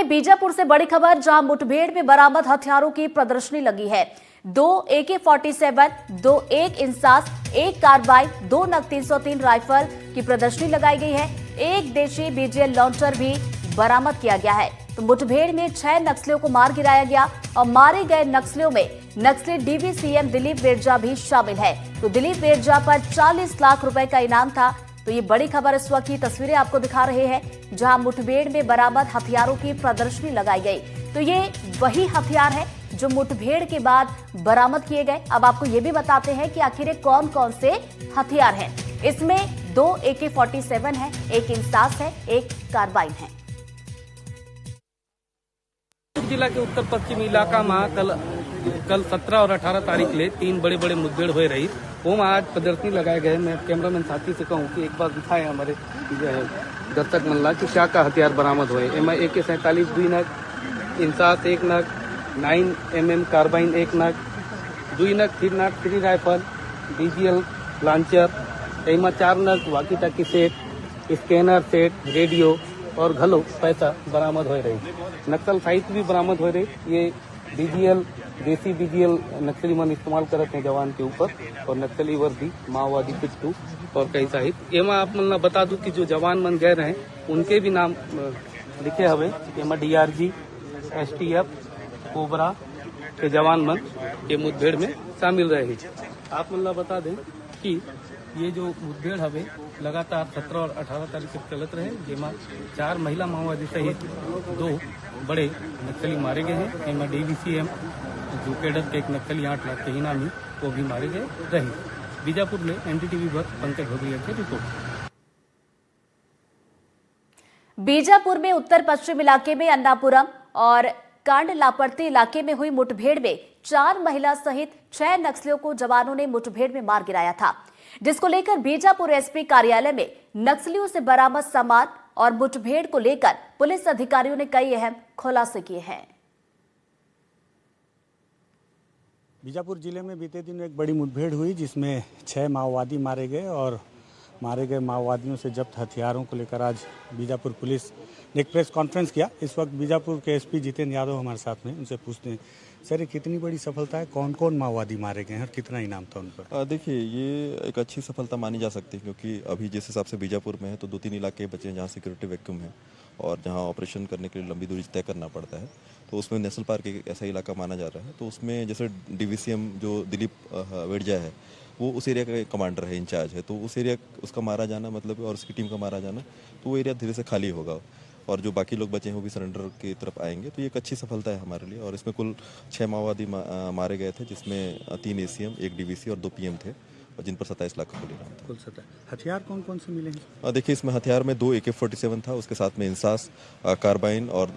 बढ़ेंगे बीजापुर से बड़ी खबर, जहां मुठभेड़ में बरामद हथियारों की प्रदर्शनी लगी है। 2 AK-47, 2 एक इंसास, 1 कार्बाइन, 2 नग 303 राइफल की प्रदर्शनी लगाई गई है। एक देशी BGL लॉन्चर भी बरामद किया गया है। तो मुठभेड़ में 6 नक्सलियों को मार गिराया गया और मारे गए नक्सलियों में नक्सली DVCM दिलीप वेरजा भी शामिल है। तो दिलीप वेरजा पर 40 लाख रुपए का इनाम था। तो ये बड़ी खबर इस वक्त की तस्वीरें आपको दिखा रहे हैं, जहां मुठभेड़ में बरामद हथियारों की प्रदर्शनी लगाई गई। तो ये वही हथियार है जो मुठभेड़ के बाद बरामद किए गए। अब आपको ये भी बताते हैं कि आखिर कौन कौन से हथियार हैं। इसमें 2 AK-47 है, 1 इंसास है, 1 कार्बाइन है। जिला के उत्तर पश्चिमी इलाका में कल 17 और 18 तारीख ले 3 बड़े बड़े मुठभेड़ हो रही। वो में आज प्रदर्शनी लगाए गए। मैं कैमरामैन साथी से कहूँ कि एक बार दिखाए हमारे दर्शक मल्ला कि क्या का हथियार बरामद हुए। एम AK-47 2 नग, इंसास 1 नग, 9mm कार्बाइन 1 नग, 2 नग 303 राइफल, BGL लॉन्चर, एम 4 नग वाकी टाकी सेट, स्कैनर सेट, रेडियो और घलो पैसा बरामद हो रही। नक्सल साहित्य भी बरामद हो रही। ये BGL देसी BGL नक्सली मन इस्तेमाल करते हैं जवान के ऊपर, और नक्सली वर्दी, माओवादी पिट्टू और कई साहित्य। एमा आप मन बता दूं कि जो जवान मन गए रहे उनके भी नाम लिखे हवे। एमा DRG, STF, कोबरा के जवान मन ये मुठभेड़ में शामिल रहे। आप मन बता दें कि ये जो मुठभेड़ हवे लगातार 17 और 18 तारीख से चलत रहे, जिसमें 4 महिला माओवादी सहित 2 बड़े नक्सली मारे गए हैं। इनमें DVCM जो कैडर के एक नक्सली 8 लाख के इनामी वो भी मारे गए रहे। बीजापुर में NDTV पर पंकज भोगलिया की रिपोर्ट। बीजापुर में उत्तर पश्चिम इलाके में अन्नापुरम और कांड लापड़ती इलाके में हुई मुठभेड़ में 4 महिला सहित 6 नक्सलियों को जवानों ने मुठभेड़ में मार गिराया था, जिसको लेकर बीजापुर SP कार्यालय में नक्सलियों से बरामद सामान और मुठभेड़ को लेकर पुलिस अधिकारियों ने कई अहम खुलासे किए हैं। बीजापुर जिले में बीते दिन एक बड़ी मुठभेड़ हुई, जिसमें 6 माओवादी मारे गए और मारे गए माओवादियों से जब्त हथियारों को लेकर आज बीजापुर पुलिस ने एक प्रेस कॉन्फ्रेंस किया। इस वक्त बीजापुर के SP जितेंद्र यादव हमारे साथ में, उनसे पूछते हैं, सर ये कितनी बड़ी सफलता है, कौन कौन माओवादी मारे गए हैं और कितना इनाम था उन पर? देखिए, ये एक अच्छी सफलता मानी जा सकती है, क्योंकि अभी जिस हिसाब से बीजापुर में है तो 2-3 इलाके बचे हैं जहाँ सिक्योरिटी वैक्यूम है और जहाँ ऑपरेशन करने के लिए लंबी दूरी तय करना पड़ता है। तो उसमें नेशनल पार्क एक ऐसा इलाका माना जा रहा है। तो उसमें जैसे DVCM जो दिलीप वेरजा है वो उस एरिया का कमांडर है, इंचार्ज है। तो उस एरिया उसका मारा जाना मतलब, और उसकी टीम का मारा जाना, तो वो एरिया धीरे से खाली होगा और जो बाकी लोग बचे हैं वो भी सरेंडर की तरफ आएंगे। तो ये एक अच्छी सफलता है हमारे लिए। और इसमें कुल 6 माओवादी मारे गए थे, जिसमें 3 ACM, 1 DVC और 2 PM थे, और जिन पर 27 लाख का कुल इनाम था। कुल 27। हथियार कौन कौन से मिले हैं? देखिए, इसमें हथियार में 2 AK-47 था, उसके साथ में इंसास, कार्बाइन और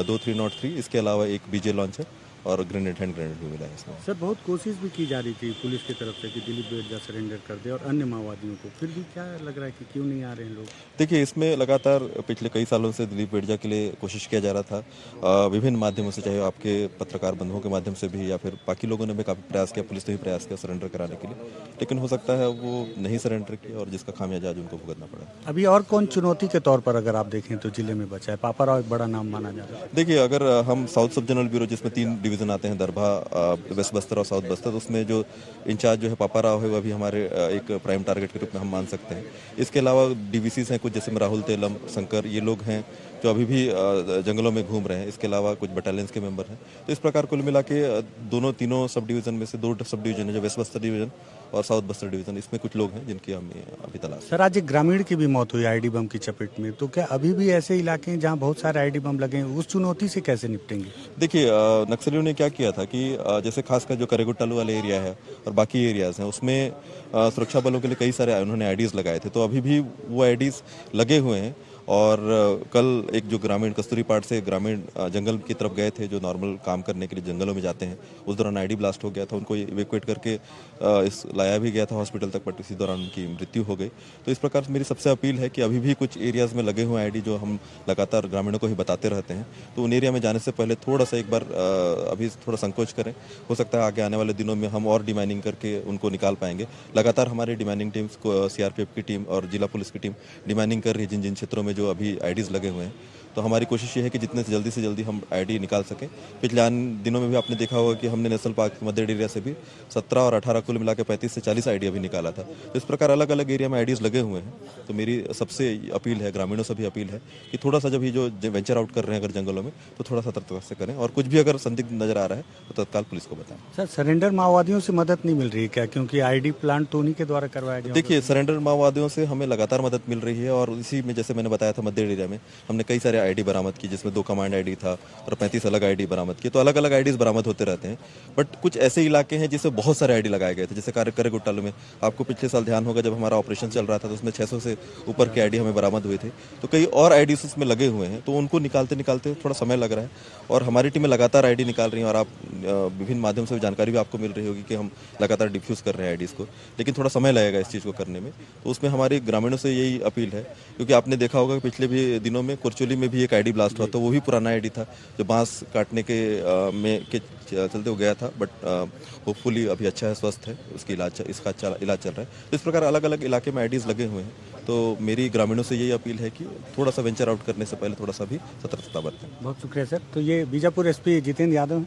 2 303, इसके अलावा 1 BGL लॉन्चर और ग्रेनेड, हैंड ग्रेनेड भी मिला है इसमें। सर बहुत कोशिश भी की जा रही थी पुलिस की तरफ से कि दिलीप वेरजा सरेंडर कर दे और अन्य माओवादियों को, फिर भी क्या लग रहा है कि क्यों नहीं आ रहे हैं लोग? देखिए, इसमें लगातार पिछले कई सालों से दिलीप वेरजा के लिए कोशिश किया जा रहा था, विभिन्न माध्यमों से, चाहे आपके पत्रकार बंधुओं के माध्यम से भी या फिर बाकी लोगों ने भी काफ़ी प्रयास किया, पुलिस ने भी प्रयास किया सरेंडर कराने के लिए, लेकिन हो सकता है वो नहीं सरेंडर किया और जिसका खामियाजा आज उनको भुगतना पड़ा। अभी और कौन चुनौती के तौर पर अगर आप देखें तो जिले में बचा है? पापा राव एक बड़ा नाम माना जा रहा है। देखिए, अगर हम साउथ सब जनरल ब्यूरो, जिसमें 3 डिवीजन आते हैं, दरभा, वेस्ट बस्तर और साउथ बस्तर, तो उसमें जो इंचार्ज जो है पापा राव है, वह भी हमारे एक प्राइम टारगेट के रूप में हम मान सकते हैं। इसके अलावा DVCs हैं कुछ, जैसे में राहुल तेलम, शंकर, ये लोग हैं जो अभी भी जंगलों में घूम रहे हैं। इसके अलावा कुछ बटालियंस के मेंबर हैं। तो इस प्रकार कुल मिला के तीनों सब डिवीजन में से 2 सब डिवीजन है, जो वेस्ट बस्तर डिवीजन और साउथ बस्तर डिवीजन, इसमें कुछ लोग हैं जिनकी हम अभी तलाश। सर आज एक ग्रामीण की भी मौत हुई ID बम की चपेट में, तो क्या अभी भी ऐसे इलाके हैं जहां बहुत सारे ID बम लगे हैं, उस चुनौती से कैसे निपटेंगे? देखिए, नक्सलियों ने क्या किया था कि जैसे खासकर जो करेगुट्टालू वाले एरिया है और बाकी एरियाज हैं, उसमें सुरक्षा बलों के लिए कई सारे उन्होंने IDs लगाए थे। तो अभी भी वो IDs लगे हुए हैं। और कल एक जो ग्रामीण कस्तूरी पार्ट से ग्रामीण जंगल की तरफ गए थे, जो नॉर्मल काम करने के लिए जंगलों में जाते हैं, उस दौरान ID ब्लास्ट हो गया था। उनको इवैक्यूएट करके लाया भी गया था हॉस्पिटल तक, बट इसी दौरान उनकी मृत्यु हो गई। तो इस प्रकार से मेरी सबसे अपील है कि अभी भी कुछ एरियाज में लगे हुए ID जो हम लगातार ग्रामीणों को ही बताते रहते हैं, तो उन एरिया में जाने से पहले थोड़ा सा एक बार अभी थोड़ा संकोच करें। हो सकता है आगे आने वाले दिनों में हम और डिमाइनिंग करके उनको निकाल पाएंगे। लगातार हमारी डिमाइनिंग टीम्स को, CRPF की टीम और जिला पुलिस की टीम डिमाइनिंग कर रही है जिन जिन क्षेत्रों में जो अभी IDs लगे हुए हैं। तो हमारी कोशिश ये है कि जितने से जल्दी हम आईडी निकाल सकें। पिछले दिनों में भी आपने देखा होगा कि हमने नेशनल पार्क मध्य एरिया से भी 17 और 18 कुल मिला के 35 से 40 आईडी अभी निकाला था। तो इस प्रकार अलग अलग एरिया में आईडीज लगे हुए हैं। तो मेरी सबसे अपील है, ग्रामीणों से भी अपील है कि थोड़ा सा जब ये जो वेंचर आउट कर रहे हैं अगर जंगलों में, तो थोड़ा सतर्कता से करें और कुछ भी अगर संदिग्ध नजर आ रहा है तो तत्काल पुलिस को बताएं। सर, सरेंडर माओवादियों से मदद नहीं मिल रही है क्या? क्योंकि आईडी प्लांट तो उन्हीं के द्वारा करवाया गया। देखिए, सरेंडर माओवादियों से हमें लगातार मदद मिल रही है और इसी में जैसे मैंने बताया था मध्य एरिया में हमने कई सारे आईडी बरामद की, जिसमें 2 कमांड आईडी था और 35 अलग आईडी बरामद किए। तो अलग अलग आईडीज बरामद होते रहते हैं। बट कुछ ऐसे इलाके हैं जिसमें बहुत सारे आईडी लगाए गए थे, जैसे करेगुट्टालू में आपको पिछले साल ध्यान होगा जब हमारा ऑपरेशन चल रहा था तो उसमें 600 से ऊपर के आईडी हमें बरामद हुए थे। तो कई और आईडीज उसमें लगे हुए हैं, तो उनको निकालते निकालते थोड़ा समय लग रहा है और हमारी टीमें लगातार आईडी निकाल रही हैं और आप विभिन्न माध्यम से जानकारी भी आपको मिल रही होगी कि हम लगातार डिफ्यूज कर रहे हैं आईडीज को, लेकिन थोड़ा समय लगेगा इस चीज़ को करने में। तो उसमें हमारी ग्रामीणों से यही अपील है, क्योंकि आपने देखा होगा कि पिछले भी दिनों में कुरचोली में भी एक आईडी ब्लास्ट हुआ, तो वो भी पुराना आईडी था जो बांस काटने के चलते वो गया था। बट होपफुली अभी अच्छा है, स्वस्थ है, इसका इलाज चल रहा है। तो इस प्रकार अलग अलग इलाके में आईडीज लगे हुए हैं। तो मेरी ग्रामीणों से यही अपील है कि थोड़ा सा वेंचर आउट करने से पहले थोड़ा सा भी सतर्कता बरतें। बहुत शुक्रिया सर। तो ये बीजापुर एसपी जितेंद्र यादव,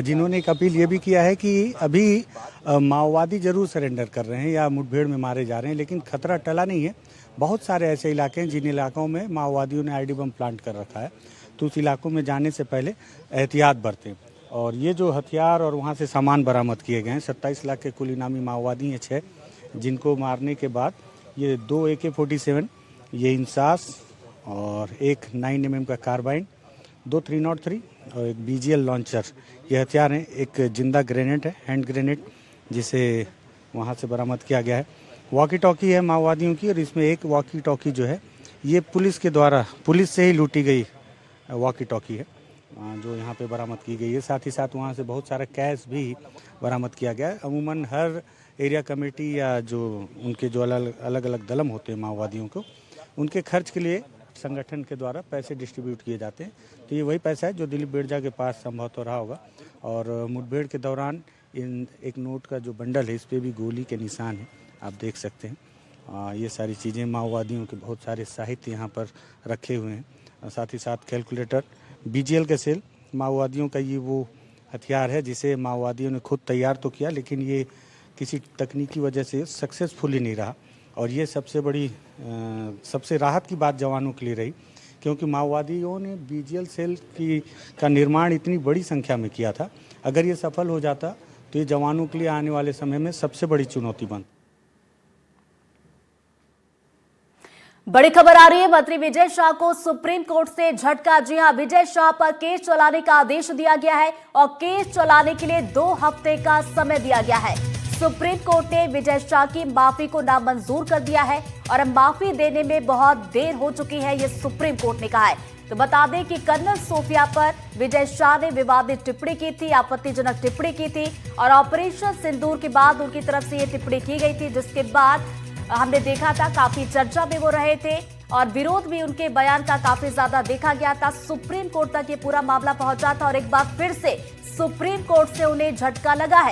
जिन्होंने एक अपील ये भी किया है कि अभी माओवादी जरूर सरेंडर कर रहे हैं या मुठभेड़ में मारे जा रहे हैं, लेकिन खतरा टला नहीं है। बहुत सारे ऐसे इलाके हैं जिन इलाकों में माओवादियों ने आईडी बम प्लांट कर रखा है, तो उस इलाकों में जाने से पहले एहतियात बरतें। और ये जो हथियार और वहाँ से सामान बरामद किए गए हैं, 27 लाख के कुल इनामी माओवादी हैं 6, जिनको मारने के बाद ये 2 AK-47, ये इंसास और एक 9mm का कार्बाइन, 2 303 और एक BGL लॉन्चर, ये हथियार हैं। एक जिंदा ग्रेनेड है, हैंड ग्रेनेड, जिसे वहाँ से बरामद किया गया है। वॉकी टॉकी है माओवादियों की, और इसमें एक वॉकी टॉकी जो है ये पुलिस से ही लूटी गई वॉकी टॉकी है जो यहाँ पे बरामद की गई है। साथ ही साथ वहाँ से बहुत सारा कैश भी बरामद किया गया है। अमूमन हर एरिया कमेटी या जो उनके जो अलग अलग दलम होते हैं माओवादियों को, उनके खर्च के लिए संगठन के द्वारा पैसे डिस्ट्रीब्यूट किए जाते हैं। तो ये वही पैसा है जो दिलीप बिरजा के पास संभवतः रहा होगा। और मुठभेड़ के दौरान एक नोट का जो बंडल है, इस पर भी गोली के निशान है, आप देख सकते हैं। ये सारी चीज़ें, माओवादियों के बहुत सारे साहित्य यहाँ पर रखे हुए हैं। साथ ही साथ कैलकुलेटर, BGL के सेल, माओवादियों का ये वो हथियार है जिसे माओवादियों ने खुद तैयार तो किया, लेकिन ये किसी तकनीकी वजह से सक्सेसफुल नहीं रहा। और ये सबसे राहत की बात जवानों के लिए रही, क्योंकि माओवादियों ने BGL सेल का निर्माण इतनी बड़ी संख्या में किया था। अगर ये सफल हो जाता तो ये जवानों के लिए आने वाले समय में सबसे बड़ी चुनौती बनती। बड़ी खबर आ रही है, मंत्री विजय शाह को सुप्रीम कोर्ट से झटका। जी हां, विजय शाह पर केस चलाने का आदेश दिया गया है और केस चलाने के लिए 2 हफ्ते का समय दिया गया है। सुप्रीम कोर्ट ने विजय शाह की माफी को नामंजूर कर दिया है और अब माफी देने में बहुत देर हो चुकी है, ये सुप्रीम कोर्ट ने कहा है। तो बता दें कि कर्नल सोफिया पर विजय शाह ने विवादित टिप्पणी की थी, आपत्तिजनक टिप्पणी की थी और ऑपरेशन सिंदूर के बाद उनकी तरफ से ये टिप्पणी की गई थी, जिसके बाद हमने देखा था काफी चर्चा में वो रहे थे और विरोध भी उनके बयान का काफी ज्यादा देखा गया था। सुप्रीम कोर्ट तक ये पूरा मामला पहुंचा था और एक बार फिर से सुप्रीम कोर्ट से उन्हें झटका लगा है।